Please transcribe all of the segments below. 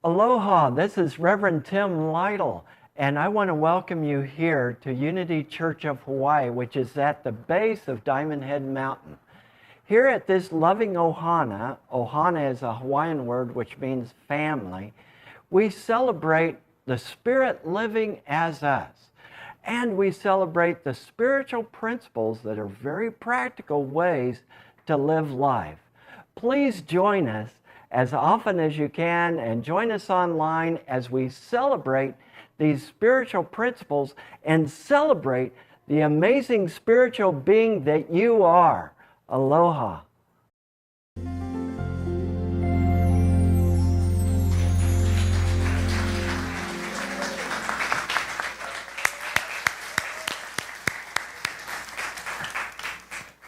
Aloha, this is Reverend Tim Lytle, and I want to welcome you here to Unity Church of Hawaii, which is at the base of Diamond Head Mountain. Here at this loving ohana, ohana is a Hawaiian word which means family, we celebrate the Spirit living as us. And we celebrate the spiritual principles that are very practical ways to live life. Please join us as often as you can and join us online as we celebrate these spiritual principles and celebrate the amazing spiritual being that you are. Aloha.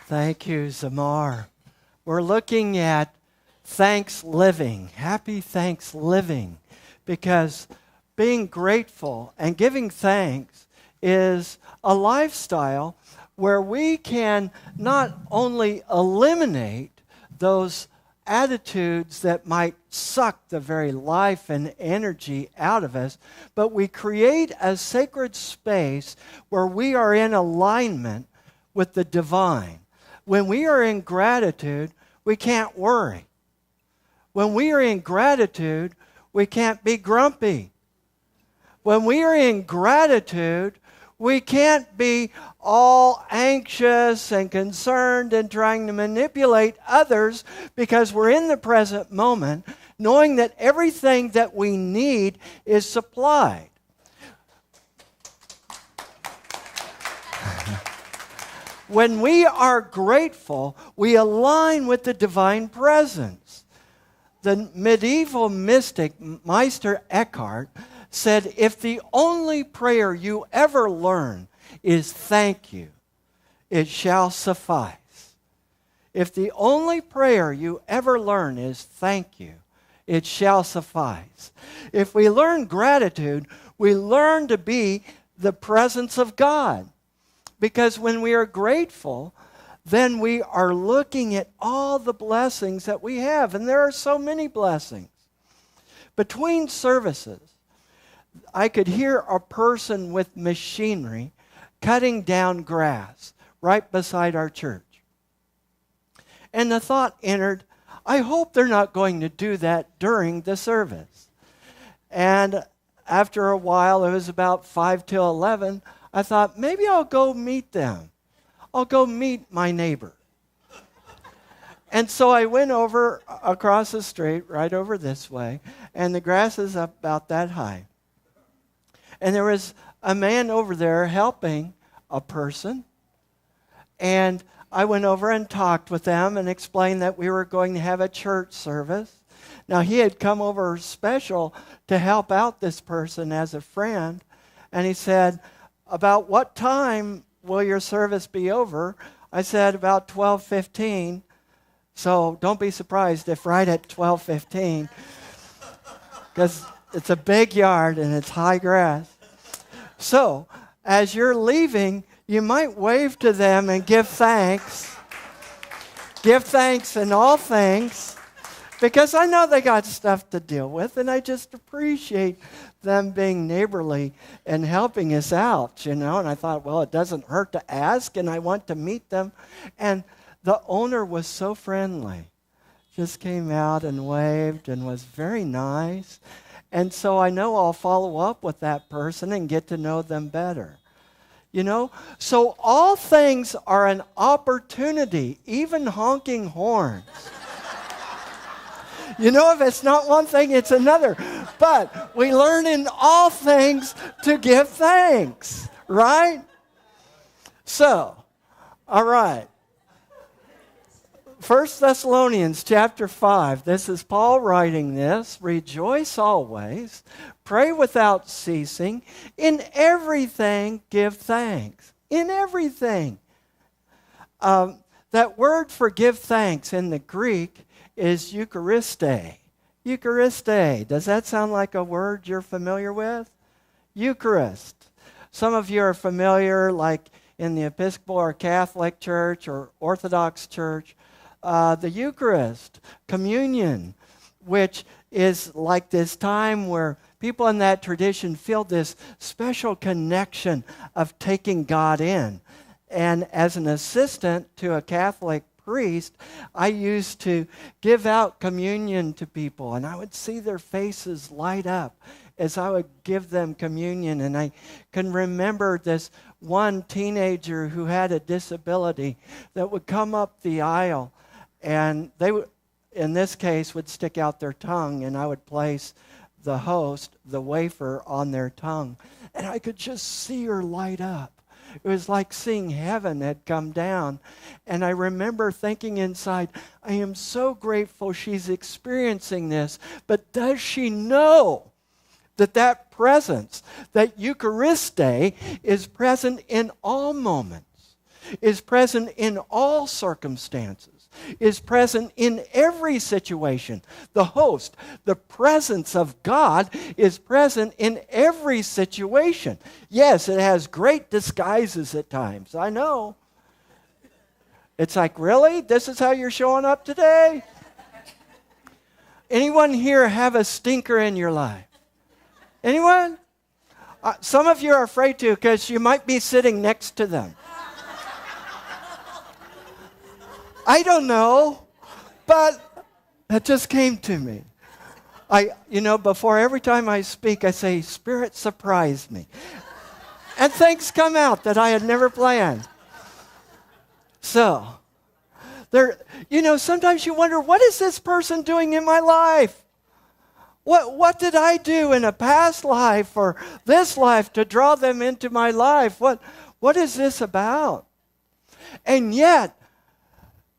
Thank you, Zamar. We're looking at thanks living, happy thanks living, because being grateful and giving thanks is a lifestyle where we can not only eliminate those attitudes that might suck the very life and energy out of us, but we create a sacred space where we are in alignment with the divine. When we are in gratitude, we can't worry. When we are in gratitude, we can't be grumpy. When we are in gratitude, we can't be all anxious and concerned and trying to manipulate others, because we're in the present moment, knowing that everything that we need is supplied. When we are grateful, we align with the divine presence. The medieval mystic Meister Eckhart said, if the only prayer you ever learn is thank you, it shall suffice. If the only prayer you ever learn is thank you, it shall suffice. If we learn gratitude, we learn to be the presence of God. Because when we are grateful, then we are looking at all the blessings that we have. And there are so many blessings. Between services, I could hear a person with machinery cutting down grass right beside our church. And the thought entered, I hope they're not going to do that during the service. And after a while, it was about 5 till 11, I thought, maybe I'll go meet them. I'll go meet my neighbor. And so I went over across the street, right over this way, and the grass is about that high. And there was a man over there helping a person. And I went over and talked with them and explained that we were going to have a church service. Now, he had come over special to help out this person as a friend. And he said, about what time will your service be over? I said, about 12:15. So don't be surprised if right at 12:15, because it's a big yard and it's high grass. So as you're leaving, you might wave to them and give thanks. Give thanks in all things, because I know they got stuff to deal with, and I just appreciate them being neighborly and helping us out, And I thought, well, it doesn't hurt to ask, and I want to meet them. And the owner was so friendly. Just came out and waved and was very nice. And so I know I'll follow up with that person and get to know them better. So all things are an opportunity, even honking horns. If it's not one thing, it's another. But we learn in all things to give thanks, right? So, all right. 1 Thessalonians chapter 5. This is Paul writing this. Rejoice always. Pray without ceasing. In everything give thanks. In everything. That word for give thanks in the Greek is Euchariste. Euchariste. Does that sound like a word you're familiar with? Eucharist. Some of you are familiar, like in the Episcopal or Catholic Church or Orthodox Church, the Eucharist, communion, which is like this time where people in that tradition feel this special connection of taking God in. And as an assistant to a Catholic priest, I used to give out communion to people, and I would see their faces light up as I would give them communion. And I can remember this one teenager who had a disability that would come up the aisle, and they would, in this case, would stick out their tongue, and I would place the host, the wafer, on their tongue. And I could just see her light up. It was like seeing heaven had come down. And I remember thinking inside, I am so grateful she's experiencing this, but does she know that that presence, that Euchariste, is present in all moments, is present in all circumstances, is present in every situation. The host, the presence of God, is present in every situation. Yes, it has great disguises at times. I know. It's like, really? This is how you're showing up today? Anyone here have a stinker in your life? Anyone? Some of you are afraid to because you might be sitting next to them. I don't know, but that just came to me. Before every time I speak, I say, Spirit surprised me. And things come out that I had never planned. So, sometimes you wonder, what is this person doing in my life? What did I do in a past life or this life to draw them into my life? What is this about? And yet,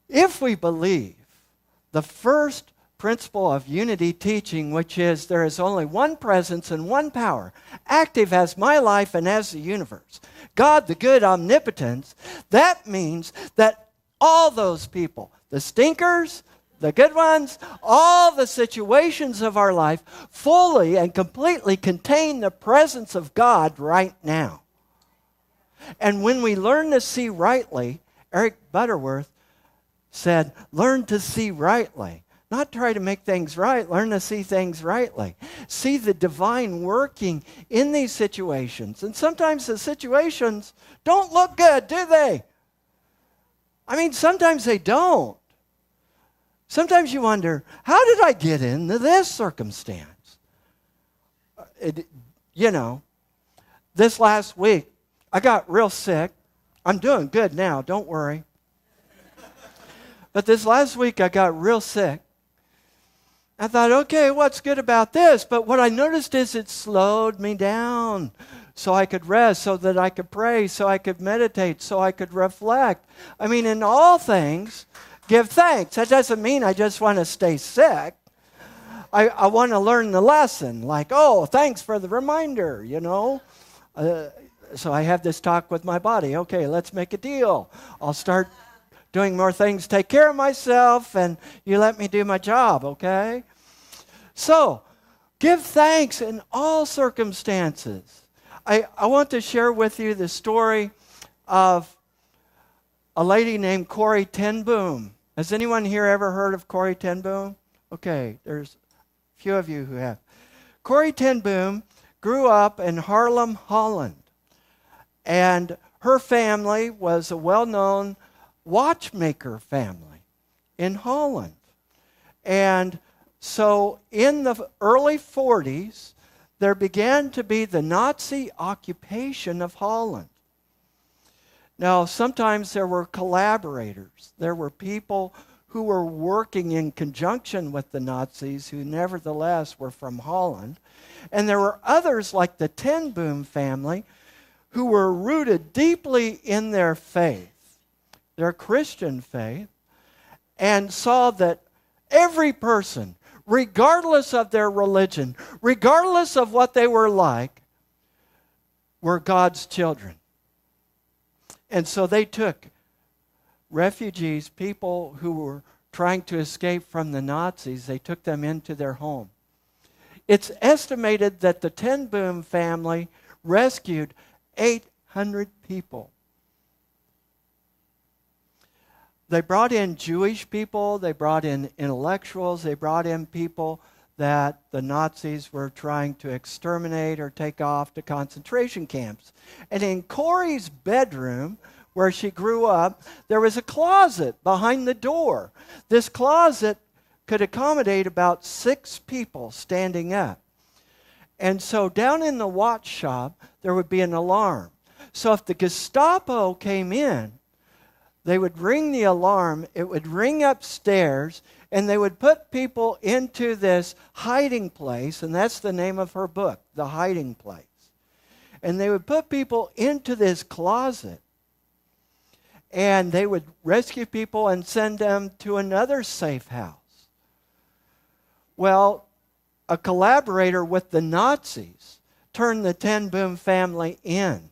if we believe the first principle of unity teaching, which is there is only one presence and one power, active as my life and as the universe, God the good omnipotence, that means that all those people, the stinkers, the good ones, all the situations of our life fully and completely contain the presence of God right now. And when we learn to see rightly, Eric Butterworth said, learn to see rightly. Not try to make things right, learn to see things rightly. See the divine working in these situations. And sometimes the situations don't look good, do they? Sometimes they don't. Sometimes you wonder, how did I get into this circumstance? This last week, I got real sick. I'm doing good now, don't worry. But this last week, I got real sick. I thought, okay, what's good about this? But what I noticed is it slowed me down so I could rest, so that I could pray, so I could meditate, so I could reflect. In all things, give thanks. That doesn't mean I just want to stay sick. I want to learn the lesson, like, oh, thanks for the reminder, So I have this talk with my body. Okay, let's make a deal. I'll start doing more things, take care of myself, and you let me do my job, okay? So, give thanks in all circumstances. I want to share with you the story of a lady named Corrie ten Boom. Has anyone here ever heard of Corrie ten Boom? Okay, there's a few of you who have. Corrie ten Boom grew up in Haarlem, Holland. And her family was a well-known watchmaker family in Holland. And so in the early 40s, there began to be the Nazi occupation of Holland. Now, sometimes there were collaborators. There were people who were working in conjunction with the Nazis who nevertheless were from Holland. And there were others like the ten Boom family who were rooted deeply in their faith, their Christian faith, and saw that every person, regardless of their religion, regardless of what they were like, were God's children. And so they took refugees, people who were trying to escape from the Nazis, they took them into their home. It's estimated that the ten Boom family rescued 800 people. They brought in Jewish people, they brought in intellectuals, they brought in people that the Nazis were trying to exterminate or take off to concentration camps. And in Corey's bedroom, where she grew up, there was a closet behind the door. This closet could accommodate about 6 people standing up. And so down in the watch shop, there would be an alarm. So if the Gestapo came in, they would ring the alarm, it would ring upstairs, and they would put people into this hiding place, and that's the name of her book, The Hiding Place. And they would put people into this closet, and they would rescue people and send them to another safe house. Well, a collaborator with the Nazis turned the Ten Boom family in.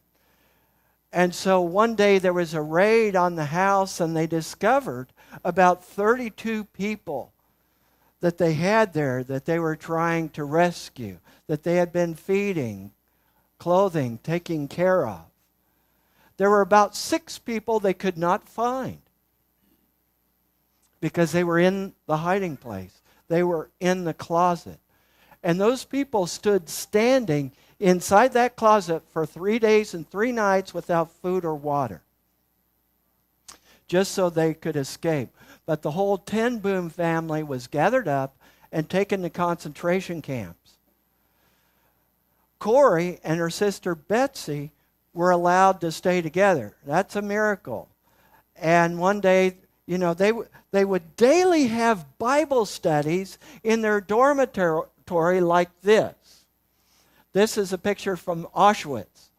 And so one day there was a raid on the house, and they discovered about 32 people that they had there that they were trying to rescue, that they had been feeding, clothing, taking care of. There were about 6 people they could not find because they were in the hiding place. They were in the closet. And those people stood standing inside that closet for 3 days and 3 nights without food or water, just so they could escape. But the whole Ten Boom family was gathered up and taken to concentration camps. Corey and her sister Betsy were allowed to stay together. That's a miracle. And one day, they would daily have Bible studies in their dormitory like this. This is a picture from Auschwitz.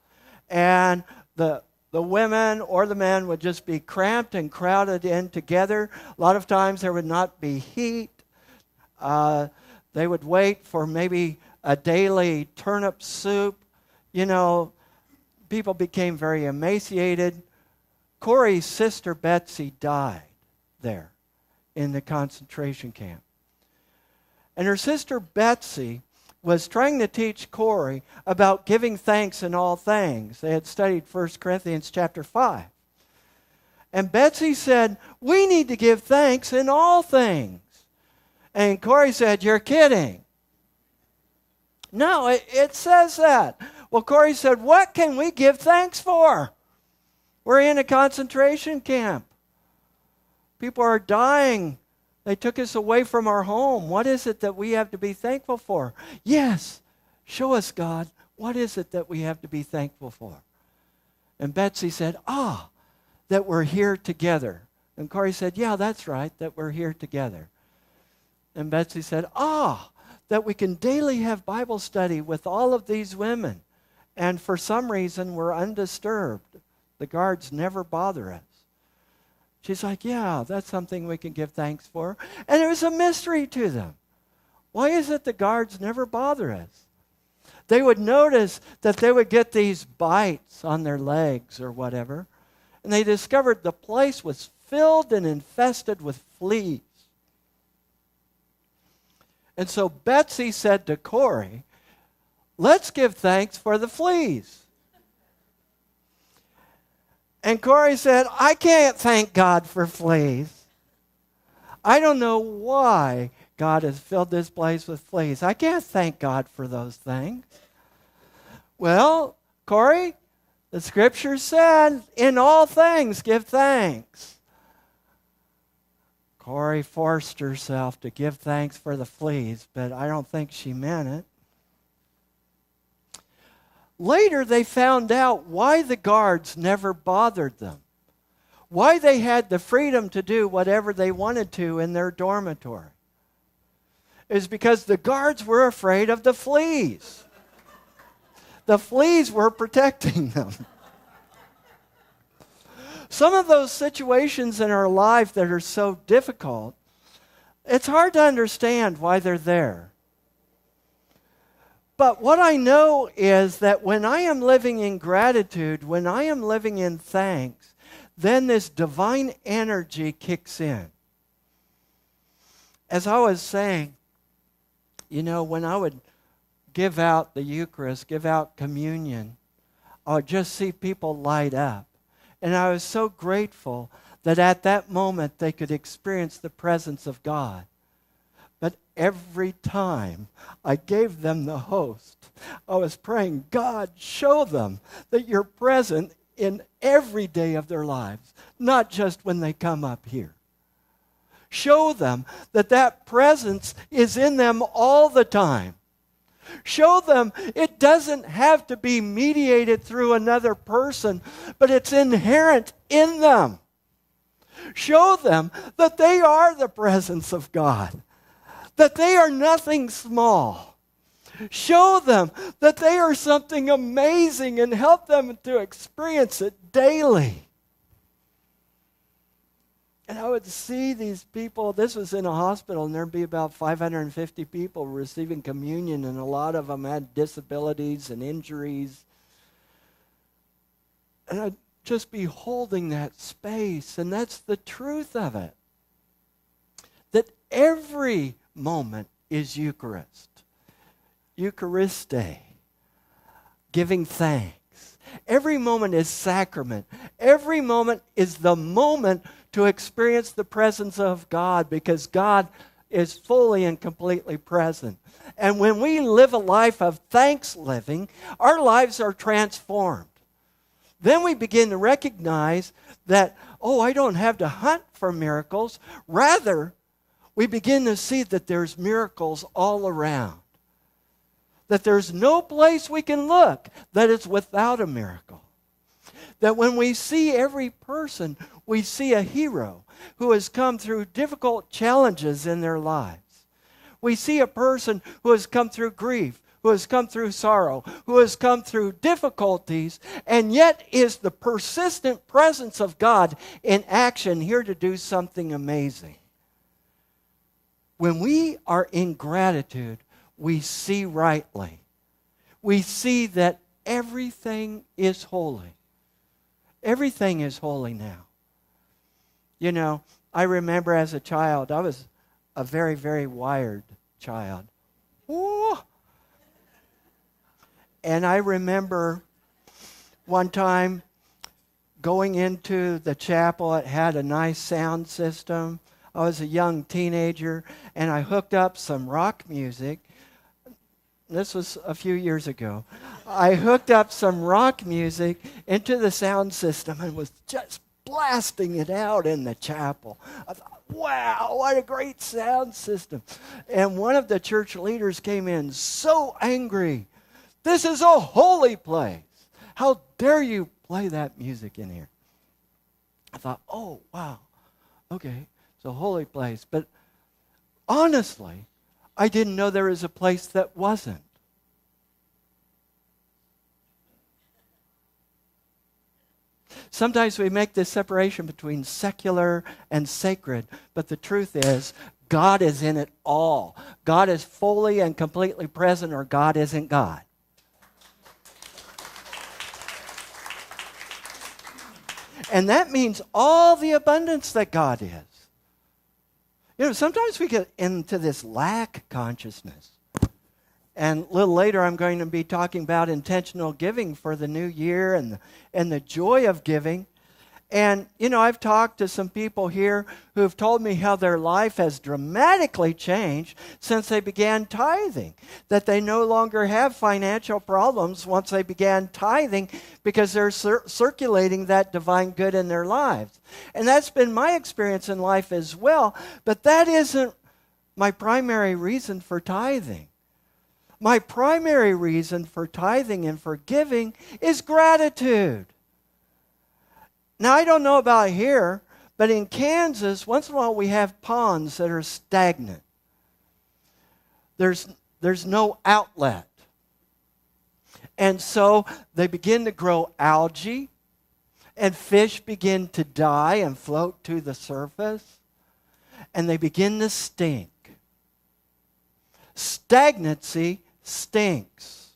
And the women or the men would just be cramped and crowded in together. A lot of times there would not be heat. They would wait for maybe a daily turnip soup. People became very emaciated. Corey's sister Betsy died there in the concentration camp. And her sister Betsy was trying to teach Corey about giving thanks in all things. They had studied 1 Corinthians chapter 5. And Betsy said, "We need to give thanks in all things." And Corey said, "You're kidding." "No, it says that." Well, Corey said, "What can we give thanks for? We're in a concentration camp. People are dying. They took us away from our home. What is it that we have to be thankful for?" "Yes, show us, God. What is it that we have to be thankful for?" And Betsy said, that we're here together. And Corey said, "Yeah, that's right, that we're here together." And Betsy said, that we can daily have Bible study with all of these women. And for some reason, we're undisturbed. The guards never bother us. She's like, "Yeah, that's something we can give thanks for." And it was a mystery to them. Why is it the guards never bother us? They would notice that they would get these bites on their legs or whatever, and they discovered the place was filled and infested with fleas. And so Betsy said to Corey, "Let's give thanks for the fleas." And Corey said, "I can't thank God for fleas. I don't know why God has filled this place with fleas. I can't thank God for those things." "Well, Corey, the scripture said, in all things give thanks." Corey forced herself to give thanks for the fleas, but I don't think she meant it. Later, they found out why the guards never bothered them, why they had the freedom to do whatever they wanted to in their dormitory. It was because the guards were afraid of the fleas. The fleas were protecting them. Some of those situations in our life that are so difficult, it's hard to understand why they're there. But what I know is that when I am living in gratitude, when I am living in thanks, then this divine energy kicks in. As I was saying, when I would give out the Eucharist, give out communion, I would just see people light up. And I was so grateful that at that moment they could experience the presence of God. But every time I gave them the host, I was praying, God, show them that you're present in every day of their lives, not just when they come up here. Show them that that presence is in them all the time. Show them it doesn't have to be mediated through another person, but it's inherent in them. Show them that they are the presence of God, that they are nothing small. Show them that they are something amazing and help them to experience it daily. And I would see these people, this was in a hospital, and there'd be about 550 people receiving communion, and a lot of them had disabilities and injuries. And I'd just be holding that space, and that's the truth of it. That every moment is Eucharist. Euchariste. Giving thanks. Every moment is sacrament. Every moment is the moment to experience the presence of God, because God is fully and completely present. And when we live a life of thanks living, our lives are transformed. Then we begin to recognize that, I don't have to hunt for miracles. Rather, we begin to see that there's miracles all around. That there's no place we can look that is without a miracle. That when we see every person, we see a hero who has come through difficult challenges in their lives. We see a person who has come through grief, who has come through sorrow, who has come through difficulties, and yet is the persistent presence of God in action here to do something amazing. When we are in gratitude, we see rightly. We see that everything is holy. Everything is holy now. You know, I remember as a child, I was a very, very wired child. Ooh. And I remember one time going into the chapel. It had a nice sound system. I was a young teenager, and I hooked up some rock music. This was a few years ago. I hooked up some rock music into the sound system and was just blasting it out in the chapel. I thought, wow, what a great sound system. And one of the church leaders came in so angry. This is a holy place. How dare you play that music in here? I thought, oh, wow, okay, it's a holy place. But honestly, I didn't know there was a place that wasn't. Sometimes we make this separation between secular and sacred, but the truth is, God is in it all. God is fully and completely present, or God isn't God. And that means all the abundance that God is. You know, sometimes we get into this lack consciousness. And a little later, I'm going to be talking about intentional giving for the new year and the joy of giving. And, you know, I've talked to some people here who have told me how their life has dramatically changed since they began tithing. That they no longer have financial problems once they began tithing because they're circulating that divine good in their lives. And that's been my experience in life as well. But that isn't my primary reason for tithing. My primary reason for tithing and for giving is gratitude. Now, I don't know about here, but in Kansas, once in a while we have ponds that are stagnant. There's no outlet. And so they begin to grow algae, and fish begin to die and float to the surface, and they begin to stink. Stagnancy stinks.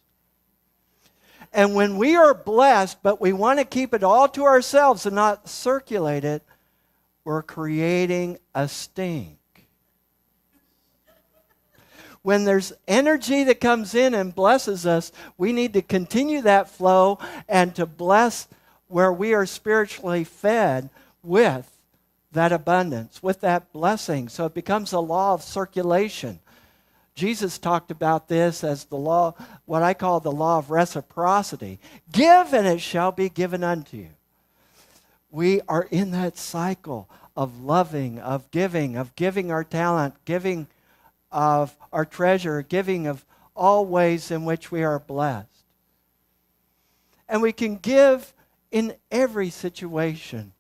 And when we are blessed, but we want to keep it all to ourselves and not circulate it, we're creating a stink. When there's energy that comes in and blesses us, we need to continue that flow and to bless where we are spiritually fed with that abundance, with that blessing. So it becomes a law of circulation. Jesus talked about this as the law, what I call the law of reciprocity. Give and it shall be given unto you. We are in that cycle of loving, of giving our talent, giving of our treasure, giving of all ways in which we are blessed. And we can give in every situation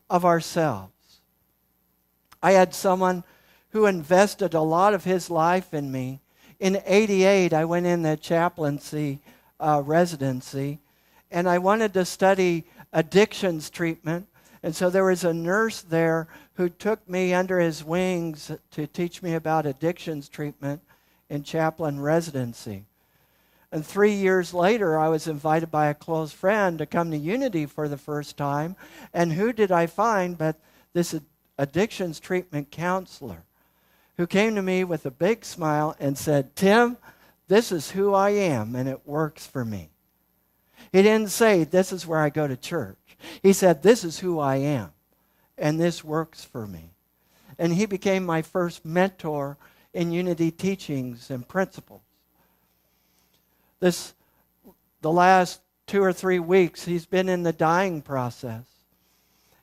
of ourselves. I had someone who invested a lot of his life in me. In '88, I went in the chaplaincy residency, and I wanted to study addictions treatment. And so there was a nurse there who took me under his wings to teach me about addictions treatment in chaplain residency. And 3 years later, I was invited by a close friend to come to Unity for the first time. And who did I find but this addictions treatment counselor, who came to me with a big smile and said, "Tim, this is who I am, and it works for me." He didn't say, "This is where I go to church." He said, "This is who I am, and this works for me." And he became my first mentor in Unity teachings and principles. The last 2 or 3 weeks, he's been in the dying process.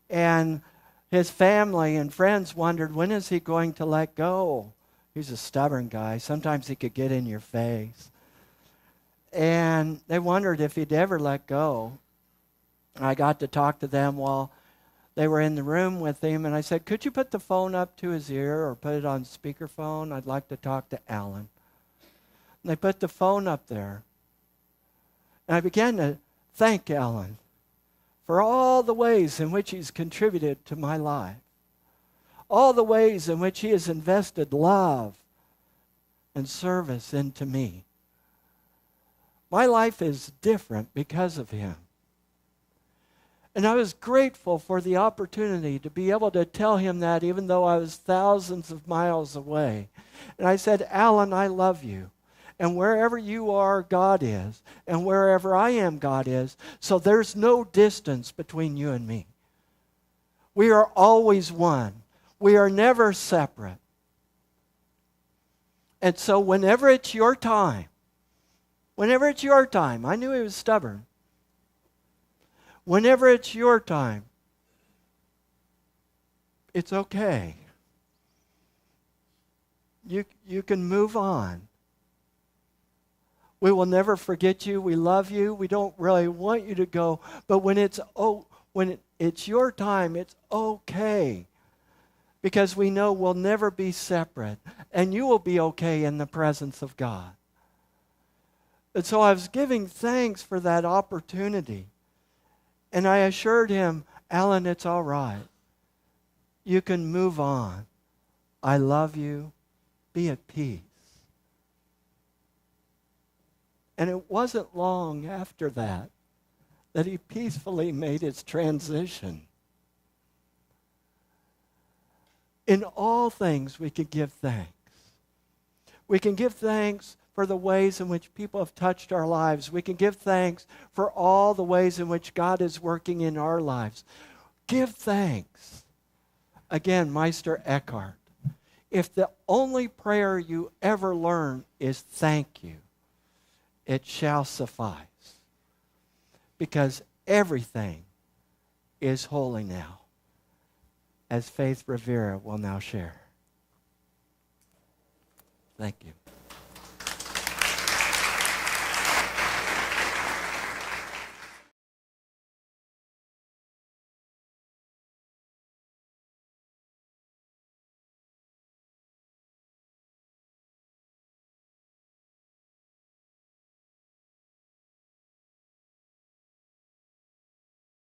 And his family and friends wondered, when is he going to let go? He's a stubborn guy. Sometimes he could get in your face. And they wondered if he'd ever let go. I got to talk to them while they were in the room with him, and I said, "Could you put the phone up to his ear or put it on speakerphone? I'd like to talk to Alan." And they put the phone up there. And I began to thank Alan for all the ways in which he's contributed to my life, all the ways in which he has invested love and service into me. My life is different because of him. And I was grateful for the opportunity to be able to tell him that, even though I was thousands of miles away. And I said, "Alan, I love you. And wherever you are, God is. And wherever I am, God is. So there's no distance between you and me. We are always one. We are never separate. And so whenever it's your time, I knew he was stubborn. Whenever it's your time, it's okay. You can move on. We will never forget you. We love you. We don't really want you to go. But when it's your time, it's okay. Because we know we'll never be separate. And you will be okay in the presence of God." And so I was giving thanks for that opportunity. And I assured him, "Alan, it's all right. You can move on. I love you. Be at peace." And it wasn't long after that he peacefully made his transition. In all things, we can give thanks. We can give thanks for the ways in which people have touched our lives. We can give thanks for all the ways in which God is working in our lives. Give thanks. Again, Meister Eckhart. If the only prayer you ever learn is thank you, it shall suffice. Because everything is holy now, as Faith Rivera will now share. Thank you.